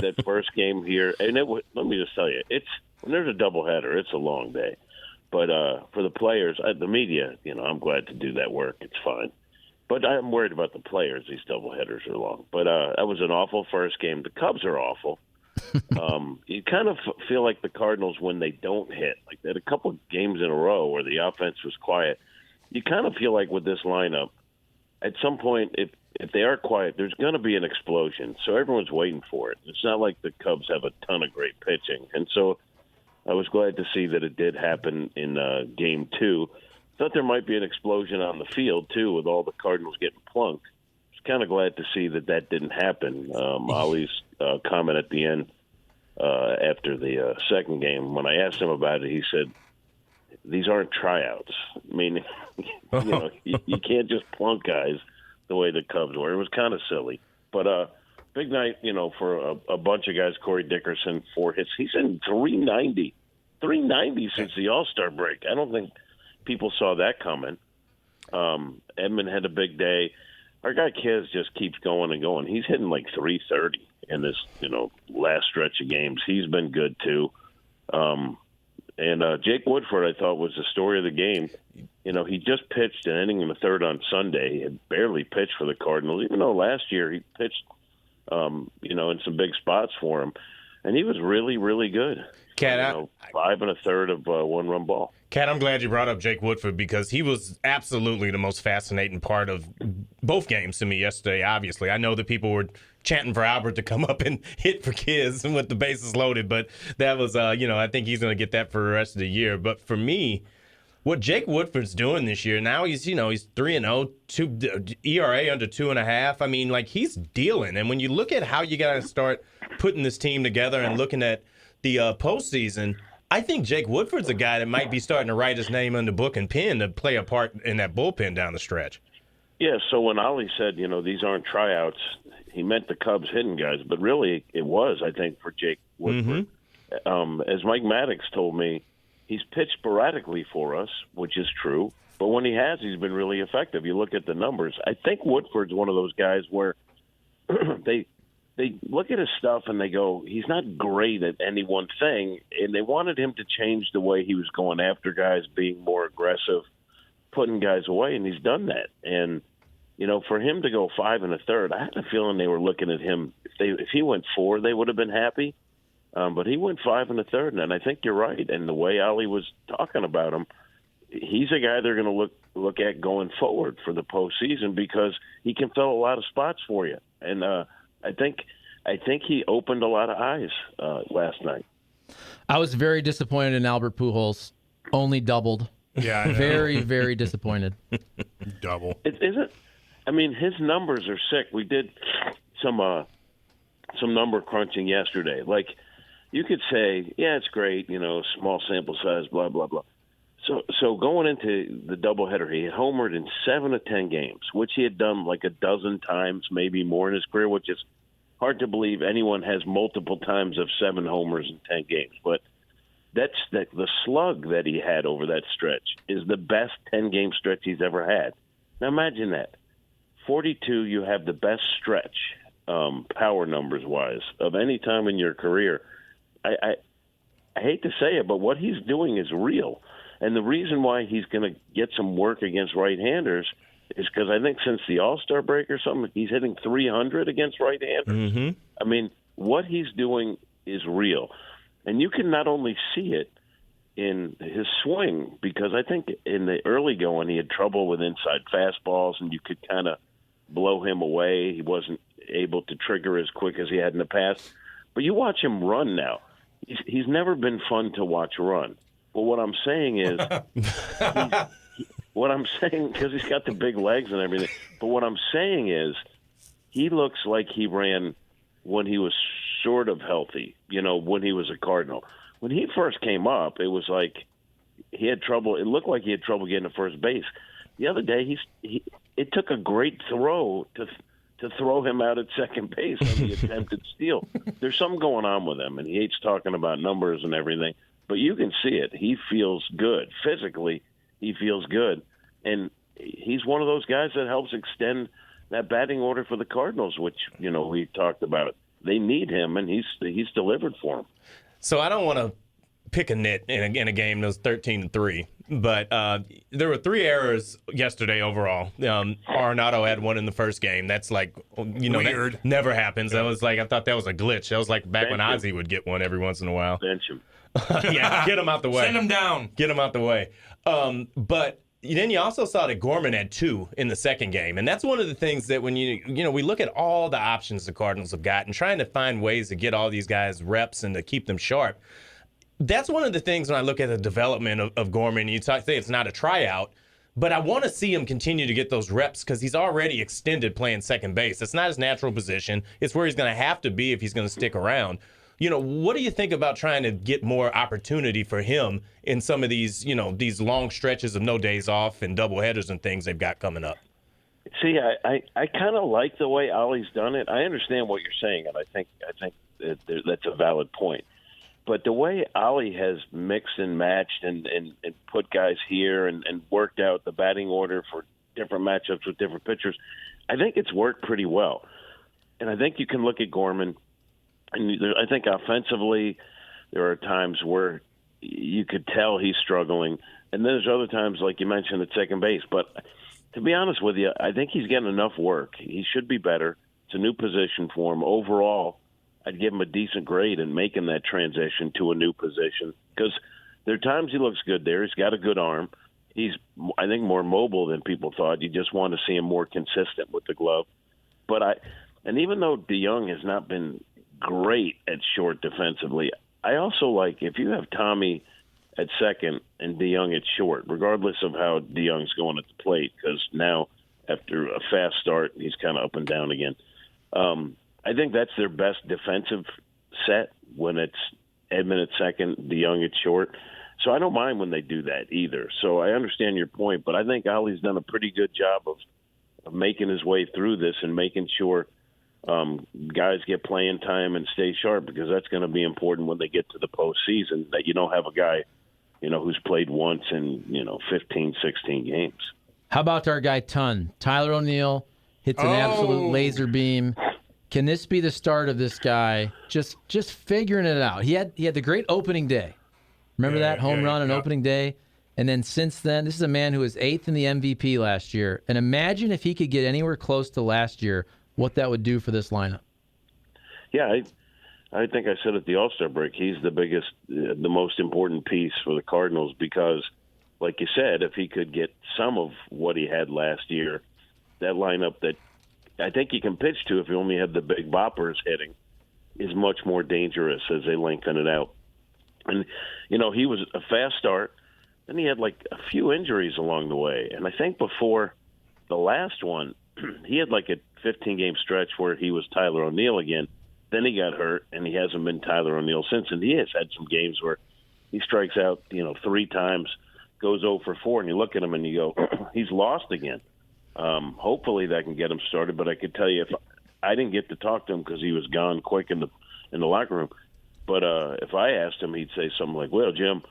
that first game here, and let me just tell you, when there's a doubleheader, it's a long day. But for the players, the media, I'm glad to do that work. It's fine. But I'm worried about the players. These doubleheaders are long. But that was an awful first game. The Cubs are awful. You kind of feel like the Cardinals when they don't hit. Like they had a couple of games in a row where the offense was quiet. You kind of feel like with this lineup, at some point, if they are quiet, there's going to be an explosion. So everyone's waiting for it. It's not like the Cubs have a ton of great pitching. And so I was glad to see that it did happen in Game 2. Thought there might be an explosion on the field, too, with all the Cardinals getting plunked. I was kind of glad to see that didn't happen. Ollie's comment at the end after the second game, when I asked him about it, he said, these aren't tryouts. I mean, you can't just plunk guys the way the Cubs were. It was kind of silly. But big night, for a bunch of guys. Corey Dickerson, 4 hits. He's in 390. 390 since the All-Star break. I don't think people saw that coming. Edmund had a big day. Our guy Kiz just keeps going and going. He's hitting like 330 in this, last stretch of games. He's been good, too. And Jake Woodford, I thought, was the story of the game. He just pitched an inning in the third on Sunday. He had barely pitched for the Cardinals, even though last year he pitched, in some big spots for him. And he was really, really good. Cat, 5 1/3 of one-run ball. Cat, I'm glad you brought up Jake Woodford because he was absolutely the most fascinating part of both games to me yesterday, obviously. I know that people were chanting for Albert to come up and hit for Kiz with the bases loaded, but that was, I think he's going to get that for the rest of the year. But for me, what Jake Woodford's doing this year, now he's 3-0, ERA under 2.5. I mean, he's dealing. And when you look at how you got to start putting this team together and looking at the postseason, I think Jake Woodford's a guy that might be starting to write his name on the book and pen to play a part in that bullpen down the stretch. Yeah, so when Ollie said, these aren't tryouts, he meant the Cubs hitting guys, but really it was, I think, for Jake Woodford. Mm-hmm. As Mike Maddox told me, he's pitched sporadically for us, which is true, but when he has, he's been really effective. You look at the numbers. I think Woodford's one of those guys where they look at his stuff and they go, he's not great at any one thing, and they wanted him to change the way he was going after guys, being more aggressive, putting guys away, and he's done that. And, for him to go 5 1/3, I had a feeling they were looking at him. If he went 4, they would have been happy. But he went 5 1/3, and I think you're right. And the way Ollie was talking about him, he's a guy they're going to look at going forward for the postseason because he can fill a lot of spots for you. And I think he opened a lot of eyes last night. I was very disappointed in Albert Pujols. Only doubled. Yeah, very, very disappointed. Double. It isn't. I mean, his numbers are sick. We did some number crunching yesterday. Like, you could say, yeah, it's great, small sample size, blah, blah, blah. So going into the doubleheader, he had homered in 7 of 10 games, which he had done like a dozen times, maybe more in his career, which is hard to believe anyone has multiple times of 7 homers in 10 games. But that's the slug that he had over that stretch is the best 10-game stretch he's ever had. Now imagine that. 42, you have the best stretch, power numbers-wise, of any time in your career. I hate to say it, but what he's doing is real. And the reason why he's going to get some work against right-handers is because I think since the All-Star break or something, he's hitting 300 against right-handers. Mm-hmm. I mean, what he's doing is real. And you can not only see it in his swing, because I think in the early going he had trouble with inside fastballs, and you could kind of blow him away. He wasn't able to trigger as quick as he had in the past. But you watch him run now. He's never been fun to watch run. But what I'm saying is, because he's got the big legs and everything, but what I'm saying is he looks like he ran when he was sort of healthy, when he was a Cardinal. When he first came up, it was like he had trouble. It looked like he had trouble getting to first base. The other day, it took a great throw to throw him out at second base on the attempted steal. There's something going on with him, and he hates talking about numbers and everything. But you can see it. He feels good. Physically, he feels good. And he's one of those guys that helps extend that batting order for the Cardinals, which, we talked about it. they need him, and he's delivered for them. So I don't want to pick a nit in a game that was 13-3, but there were 3 errors yesterday overall. Arenado had one in the first game. That's like, weird. That never happens. That was like, I thought that was a glitch. That was like back when Ozzie would get one every once in a while. Bench him. Yeah, get him out the way. Send him down. Get him out the way. But then you also saw that Gorman had 2 in the second game. And that's one of the things that when we look at all the options the Cardinals have got and trying to find ways to get all these guys reps and to keep them sharp. That's one of the things when I look at the development of Gorman. You say it's not a tryout, but I want to see him continue to get those reps because he's already extended playing second base. It's not his natural position. It's where he's going to have to be if he's going to stick around. What do you think about trying to get more opportunity for him in some of these, these long stretches of no days off and doubleheaders and things they've got coming up? See, I kind of like the way Ollie's done it. I understand what you're saying, and I think that's a valid point. But the way Ollie has mixed and matched and put guys here and worked out the batting order for different matchups with different pitchers, I think it's worked pretty well. And I think you can look at Gorman, and I think offensively there are times where you could tell he's struggling. And then there's other times, like you mentioned, at second base. But to be honest with you, I think he's getting enough work. He should be better. It's a new position for him. Overall, I'd give him a decent grade in making that transition to a new position because there are times he looks good there. He's got a good arm. He's, I think, more mobile than people thought. You just want to see him more consistent with the glove. And even though DeYoung has not been great at short defensively, I also like if you have Tommy at second and DeYoung at short, regardless of how DeYoung's going at the plate, because now after a fast start, he's kind of up and down again. I think that's their best defensive set when it's Edman at second, DeYoung at short. So I don't mind when they do that either. So I understand your point, but I think Ollie's done a pretty good job of making his way through this and making sure guys get playing time and stay sharp because that's going to be important when they get to the postseason, that you don't have a guy, who's played once in, 15, 16 games. How about our guy Tyler O'Neill hits an absolute laser beam. Can this be the start of this guy just figuring it out? He had the great opening day. Remember that home run on opening day? And then since then, this is a man who was 8th in the MVP last year. And imagine if he could get anywhere close to last year, what that would do for this lineup. Yeah, I think I said at the All-Star break, he's the biggest, the most important piece for the Cardinals because, like you said, if he could get some of what he had last year, that lineup that I think he can pitch to if he only had the big boppers hitting is much more dangerous as they lengthen it out. And, he was a fast start, and he had like a few injuries along the way. And I think before the last one, he had like a 15-game stretch where he was Tyler O'Neill again. Then he got hurt, and he hasn't been Tyler O'Neill since. And he has had some games where he strikes out, 3 times, goes 0 for 4, and you look at him and you go, he's lost again. Hopefully that can get him started, but I could tell you if I didn't get to talk to him because he was gone quick in the locker room. But if I asked him, he'd say something like, "Well, Jim,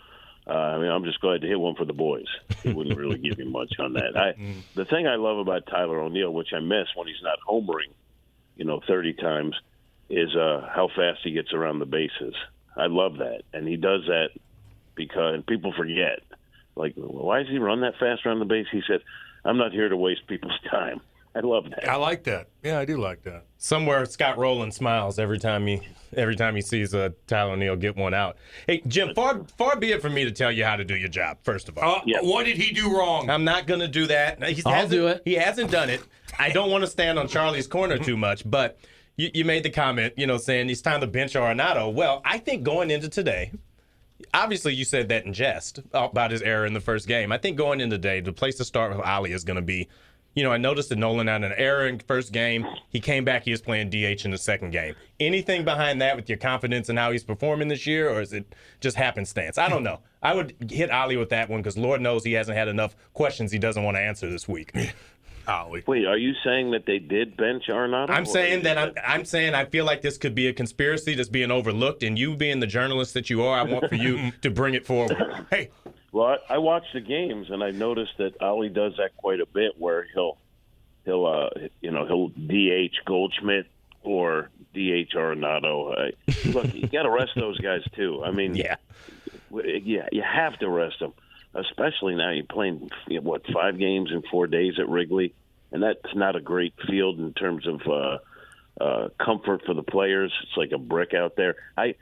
I'm just glad to hit one for the boys." He wouldn't really give you much on that. The thing I love about Tyler O'Neill, which I miss when he's not homering, 30 times, is how fast he gets around the bases. I love that, and he does that because people forget. Like, why does he run that fast around the base? He said, "I'm not here to waste people's time." I love that. I like that. Yeah, I do like that. Somewhere Scott Rowland smiles every time he sees Tyler O'Neill get one out. Hey, Jim, far be it from me to tell you how to do your job, first of all. What did he do wrong? I'm not going to do that. I'll do it. He hasn't done it. I don't want to stand on Charlie's corner too much, but you made the comment, saying it's time to bench Arenado. Well, I think going into today, obviously you said that in jest about his error in the first game. I think going into today, the place to start with Ollie is going to be, I noticed that Nolan had an error in the first game. He came back. He was playing DH in the second game. Anything behind that with your confidence in how he's performing this year, or is it just happenstance? I don't know. I would hit Ollie with that one because Lord knows he hasn't had enough questions he doesn't want to answer this week. Ollie. Wait, are you saying that they did bench Arenado? I'm saying I feel like this could be a conspiracy that's being overlooked, and you being the journalist that you are, I want for you to bring it forward. Hey. Well, I watch the games, and I noticed that Ollie does that quite a bit, where he'll DH Goldschmidt or DH Arenado. Look, you got to rest those guys too. I mean, Yeah. You have to rest them, especially now you're playing 5 games in 4 days at Wrigley, and that's not a great field in terms of comfort for the players. It's like a brick out there. I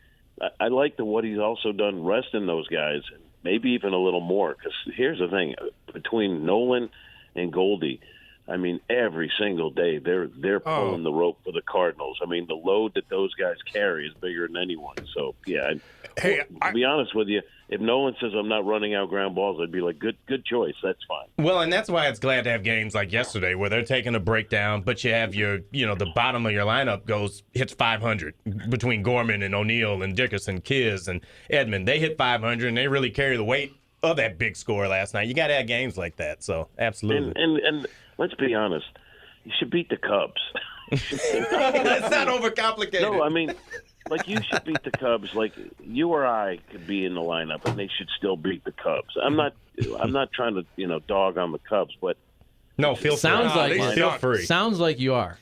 like what he's also done resting those guys, maybe even a little more. Because here's the thing: between Nolan and Goldie, I mean, every single day they're pulling the rope for the Cardinals. I mean, the load that those guys carry is bigger than anyone. So yeah, to be honest with you, if Nolan says I'm not running out ground balls, I'd be like, good choice. That's fine. Well, and that's why it's glad to have games like yesterday where they're taking a breakdown, but you have the bottom of your lineup hits 500 between Gorman and O'Neill and Dickerson, Kiz and Edman. They hit 500 and they really carry the weight of that big score last night. You got to have games like that. So absolutely. And let's be honest, you should beat the Cubs. That's not overcomplicated. No, I mean, like you should beat the Cubs. Like you or I could be in the lineup, and they should still beat the Cubs. I'm not trying to dog on the Cubs, but no, feel free. Sounds like you are.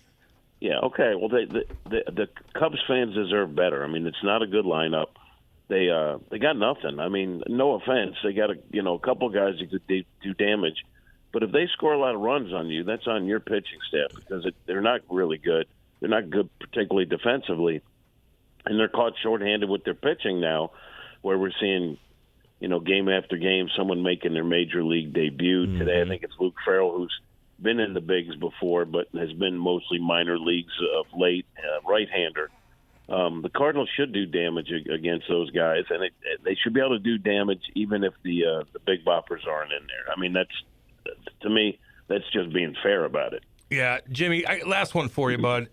Yeah. Okay. Well, the Cubs fans deserve better. I mean, it's not a good lineup. They got nothing. I mean, no offense, they got a couple guys who could do damage. But if they score a lot of runs on you, that's on your pitching staff because they're not really good. They're not good, particularly defensively, and they're caught shorthanded with their pitching now, where we're seeing, game after game, someone making their major league debut. Mm-hmm. Today, I think it's Luke Farrell, who's been in the bigs before, but has been mostly minor leagues of late, right-hander. The Cardinals should do damage against those guys, and they should be able to do damage even if the big boppers aren't in there. I mean, to me, that's just being fair about it. Yeah, Jimmy, last one for you, bud.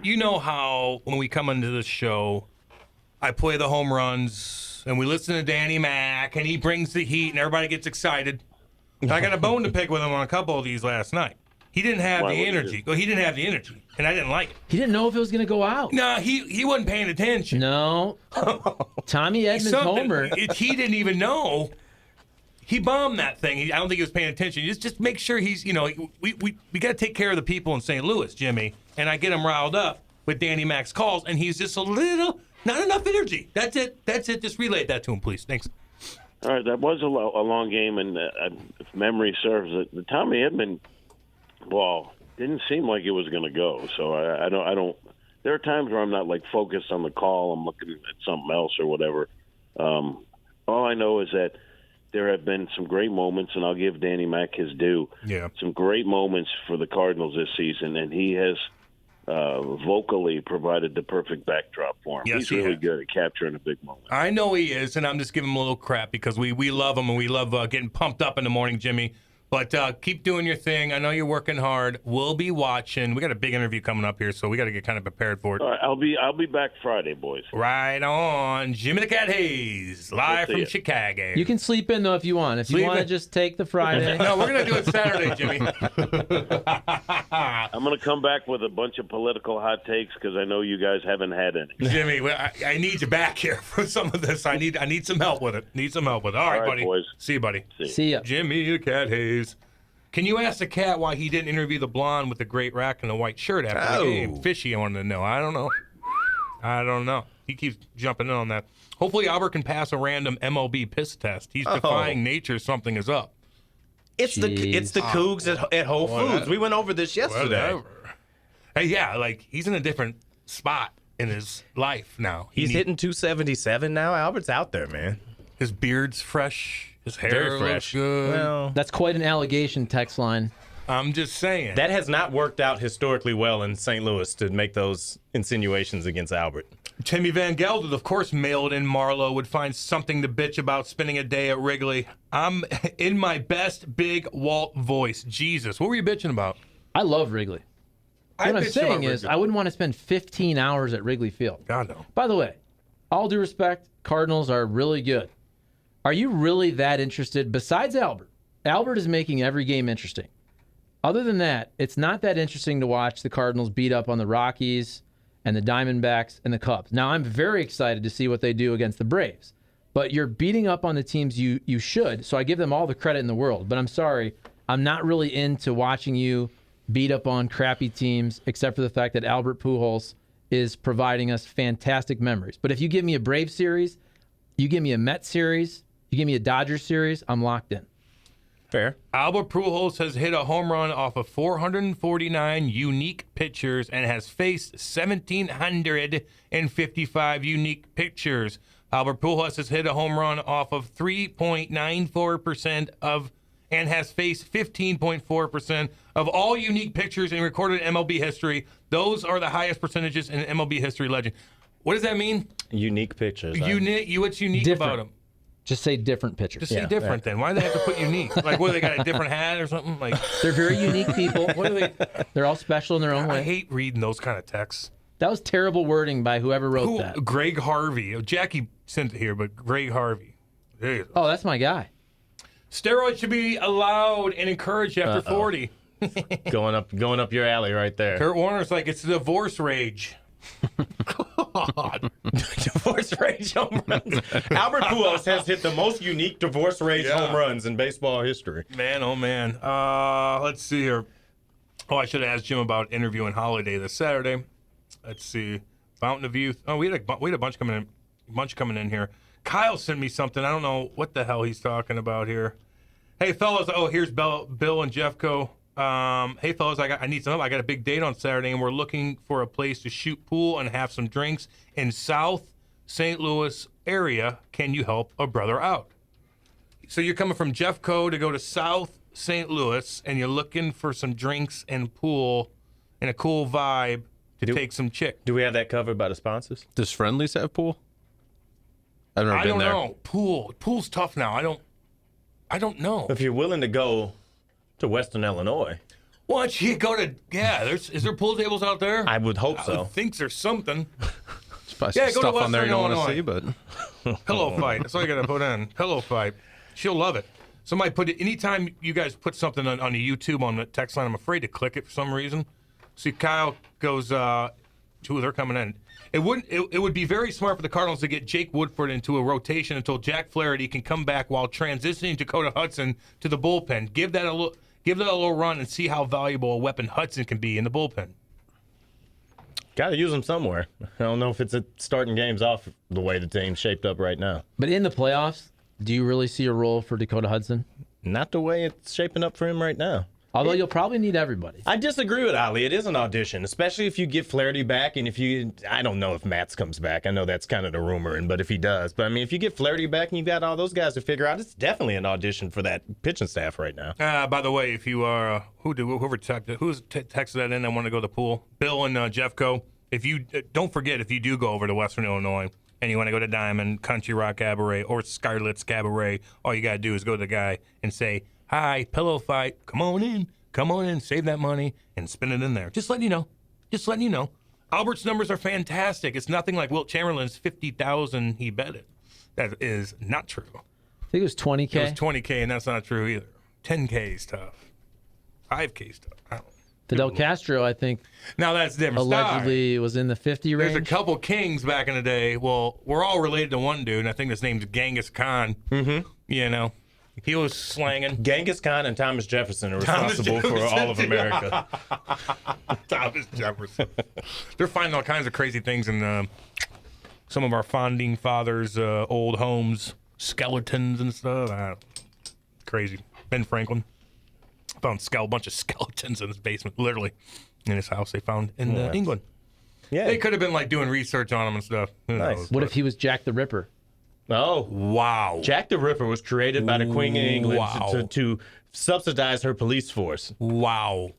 You know how when we come into this show, I play the home runs, and we listen to Danny Mac, and he brings the heat, and everybody gets excited. I got a bone to pick with him on a couple of these last night. He didn't have the energy. Well, he didn't have the energy, and I didn't like it. He didn't know if it was going to go out. No, he wasn't paying attention. No. Tommy Edman's homer. He didn't even know. He bombed that thing. I don't think he was paying attention. Just make sure he's, we got to take care of the people in St. Louis, Jimmy. And I get him riled up with Danny Mac's calls, and he's just not enough energy. That's it. Just relay that to him, please. Thanks. All right, that was a long game, and if memory serves, the Tommy Edman ball didn't seem like it was going to go. So I don't. There are times where I'm not like focused on the call. I'm looking at something else or whatever. All I know is that there have been some great moments, and I'll give Danny Mac his due. Yeah, some great moments for the Cardinals this season, and he has vocally provided the perfect backdrop for him. Yes, he's really good at capturing a big moment. I know he is, and I'm just giving him a little crap because we love him and we love getting pumped up in the morning, Jimmy. But keep doing your thing. I know you're working hard. We'll be watching. We got a big interview coming up here, so we got to get kind of prepared for it. All right, I'll be back Friday, boys. Right on. Jimmy the Cat Hayes, live from Chicago. You can sleep in, though, if you want. If you want to just take the Friday. No, we're going to do it Saturday, Jimmy. I'm going to come back with a bunch of political hot takes because I know you guys haven't had any. Jimmy, I need you back here for some of this. I need some help with it. All right, buddy. Boys. See you, buddy. See ya. Jimmy the Cat Hayes. Can you ask the cat why he didn't interview the blonde with the great rack and the white shirt after the game? Fishy, I wanted to know. I don't know. He keeps jumping in on that. Hopefully Albert can pass a random MLB piss test. He's defying nature. Something is up. It's the Cougs at Whole Foods. We went over this yesterday. Whatever. Hey, yeah, like he's in a different spot in his life now. He's hitting 277 now. Albert's out there, man. His beard's fresh. His hair looks good. Well, that's quite an allegation text line. I'm just saying. That has not worked out historically well in St. Louis to make those insinuations against Albert. Timmy Van Gelder, of course, mailed in Marlowe would find something to bitch about spending a day at Wrigley. I'm in my best big Walt voice. Jesus, what were you bitching about? I love Wrigley. What I'm saying is I wouldn't want to spend 15 hours at Wrigley Field. God, no. By the way, all due respect, Cardinals are really good. Are you really that interested? Besides Albert. Albert is making every game interesting. Other than that, it's not that interesting to watch the Cardinals beat up on the Rockies and the Diamondbacks and the Cubs. Now, I'm very excited to see what they do against the Braves. But you're beating up on the teams you should, so I give them all the credit in the world. But I'm sorry, I'm not really into watching you beat up on crappy teams, except for the fact that Albert Pujols is providing us fantastic memories. But if you give me a Braves series, you give me a Mets series, you give me a Dodgers series, I'm locked in. Fair. Albert Pujols has hit a home run off of 449 unique pitchers and has faced 1,755 unique pitchers. Albert Pujols has hit a home run off of 3.94% and has faced 15.4% of all unique pitchers in recorded MLB history. Those are the highest percentages in MLB history, legend. What does that mean? Unique pitchers. What's unique Different. about them? Just say different pitchers. Just say different then. Why do they have to put unique? Like, what, they got a different hat or something? Like, They're very unique people. what do they? They're all special in their own I way. hate reading those kind of texts. That was terrible wording by whoever wrote that. Greg Harvey. Jackie sent it here, but Greg Harvey. There you go. Oh, that's my guy. Steroids should be allowed and encouraged after 40. going up your alley right there. Kurt Warner's like, it's divorce rage. Divorce rage home runs. Albert Pujols has hit the most unique divorce rage home runs in baseball history. Man, oh man. Let's see here. Oh, I should have asked Jim about interviewing Holiday this Saturday. Let's see. Fountain of Youth. Oh, we had a bunch coming in here. Kyle sent me something. I don't know what the hell he's talking about here. Hey fellas. Oh, here's Bill and Jeffco. Hey fellas, I need some help. I got a big date on Saturday, and we're looking for a place to shoot pool and have some drinks in South St. Louis area. Can you help a brother out? So you're coming from Jeffco to go to South St. Louis, and you're looking for some drinks and pool and a cool vibe to take some chick. Do we have that covered by the sponsors? Does Friendly's have pool? I've never I been don't there. know. Pool's tough now. I don't know. If you're willing to go to Western Illinois, Why don't you go to? Yeah, is there pool tables out there? I would hope I so. would think there's something. There's probably Yeah, some go to stuff on there you don't want to Western see, but Pillow fight. That's all you got to put in. Pillow fight. She'll love it. Somebody put it. Anytime you guys put something on the YouTube on the text line, I'm afraid to click it for some reason. See, Kyle goes. They're coming in. It would be very smart for the Cardinals to get Jake Woodford into a rotation until Jack Flaherty can come back while transitioning Dakota Hudson to the bullpen. Give that a little run and see how valuable a weapon Hudson can be in the bullpen. Got to use them somewhere. I don't know if it's starting games off the way the team's shaped up right now. But in the playoffs, do you really see a role for Dakota Hudson? Not the way it's shaping up for him right now. Although you'll probably need everybody. I disagree with Ali. It is an audition, especially if you get Flaherty back, and I don't know if Matz comes back. I know that's kind of the rumor, but if he does. But, I mean, if you get Flaherty back and you got all those guys to figure out, it's definitely an audition for that pitching staff right now. By the way, if you are, whoever texted that in, I want to go to the pool. Bill and Jeffco, if you, don't forget, if you do go over to Western Illinois and you want to go to Diamond, Country Rock Cabaret, or Scarlet's Cabaret, all you got to do is go to the guy and say, hi, pillow fight, come on in, save that money, and spend it in there. Just letting you know. Albert's numbers are fantastic. It's nothing like Wilt Chamberlain's 50,000 he betted. That is not true. I think it was 20K. It was 20K, and that's not true either. 10K is tough. 5K is tough. I don't know. Fidel Castro, I think, Now that's a different. allegedly was in the 50 range. There's a couple kings back in the day. Well, we're all related to one dude, and I think his name's Genghis Khan. Mm-hmm. You know, he was slanging. Genghis Khan and Thomas Jefferson are responsible for all of America. Thomas Jefferson. They're finding all kinds of crazy things in some of our founding fathers' old homes, skeletons and stuff. Crazy. Ben Franklin found a bunch of skeletons in his basement, literally, in his house they found in England. Yeah. They could have been like doing research on him and stuff. Who Nice. knows? What if he was Jack the Ripper? Oh, Wow. Jack the Ripper was created by the Queen of England Wow. to subsidize her police force. Wow.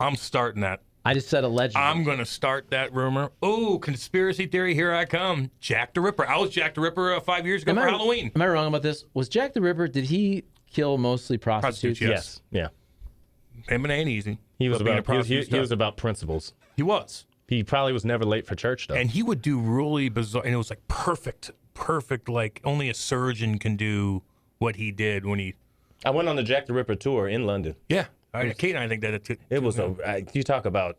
I'm starting that. I just said allegedly. I'm going to start that rumor. Oh, conspiracy theory, here I come. Jack the Ripper. I was Jack the Ripper 5 years ago for Halloween. Am I wrong about this? Was Jack the Ripper, did he kill mostly prostitutes? Prostitutes, yes. Yeah. Him and ain't easy. He was But being a about he prostitute was stuff. about principles. He was. He probably was never late for church though. And he would do really bizarre, and it was like perfect, like only a surgeon can do what he did when he. I went on the Jack the Ripper tour in London. Yeah. Kate and I think that It was you talk about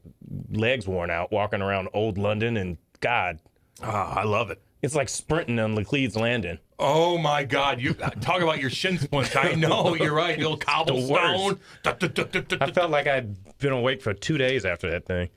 legs worn out walking around old London, and God, I love it. it's like sprinting on Laclede's Landing. Oh my God! You talk about your shin splints. I know you're right. Little cobblestone. I felt like I'd been awake for 2 days after that thing.